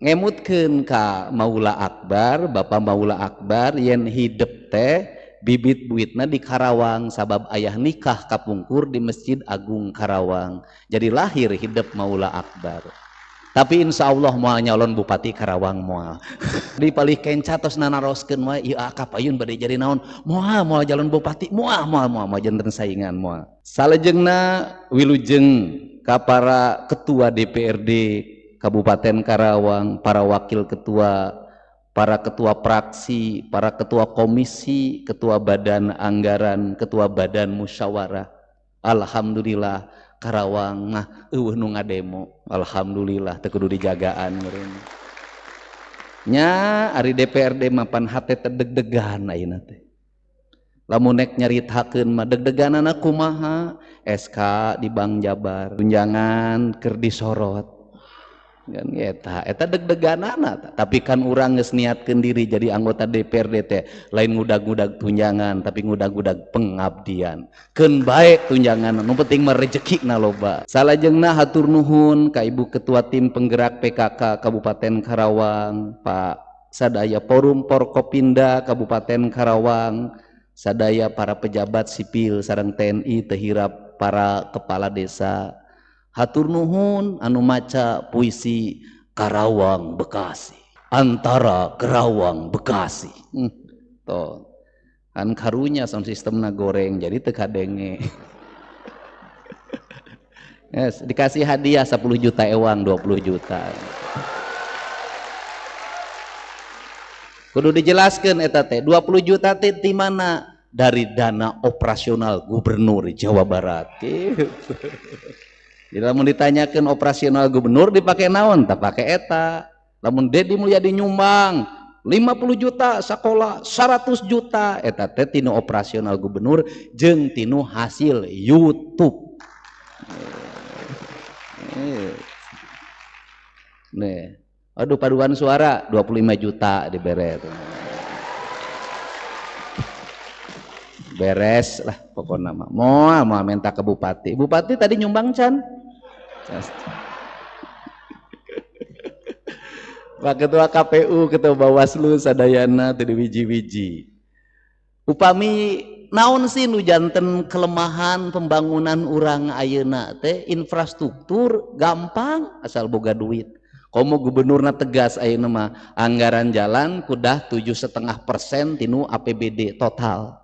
ngemutkeun ka Maula Akbar, Bapak Maula Akbar yen hidup teh bibit buitna di Karawang sabab ayah nikah kapungkur di Masjid Agung Karawang. Jadi lahir hidup Maula Akbar. Tapi insya Allah moal nyalon Bupati Karawang moal. Di palih kenca tos nanaroskeun wae ieu akap ayun bade jadi naon? Moal jalan Bupati, moal janten saingan moal. Salajengna wilujeng ka para ketua DPRD Kabupaten Karawang, para wakil ketua, para ketua praksi, para ketua komisi, ketua badan anggaran, ketua badan musyawarah. Alhamdulillah Karawang mah eueuh nu ngademo. Alhamdulillah teu kudu dijagaan meureun. Nya ari DPRD mapan hate teh deg-degan ayeuna teh. Lamun nek nyaritakeun mah deg-deganana kumaha? SK di Bank Jabar, tunjangan keur disorot. Kan eta deg-deganana, tapi kan urang geus niatkeun diri jadi anggota DPRD teh lain ngudag-ngudag tunjangan tapi ngudag-ngudag pengabdian. Keun bae tunjangan nu penting mah rezekina loba. Salajengna hatur nuhun ka Ibu Ketua Tim Penggerak PKK Kabupaten Karawang, Pak sadaya Forum Porkopinda Kabupaten Karawang, sadaya para pejabat sipil sareng TNI teu hirap para kepala desa. Hatur nuhun anu maca puisi Karawang Bekasi, antara Karawang Bekasi. Tuh kan karunya sound sistemna goreng jadi teu kadenge. Yes, dikasih hadiah 10 juta ewang 20 juta. Kudu dijelaskeun eta teh 20 juta teh di mana? Dari dana operasional Gubernur Jawa Barat. Gitu. Jadi lamun ditanyakan operasional gubernur dipakai naon? Tak pakai eta. Lamun Dedi Mulyadi nyumbang 50 juta sekolah 100 juta eta teh tinu operasional gubernur jeung tinu hasil YouTube. Nih, aduh paduan suara 25 juta dibere. Beres lah pokoknya mah. Mau minta ke bupati. Bupati tadi nyumbang can. Pak Ketua KPU, Ketua Bawaslu sadayana teu diwiji-wiji. Upami naon sih nu janten kelemahan pembangunan urang ayeuna teh infrastruktur gampang asal boga duit. Komo gubernurna tegas ayeuna mah anggaran jalan kudah 7,5% tinu APBD total.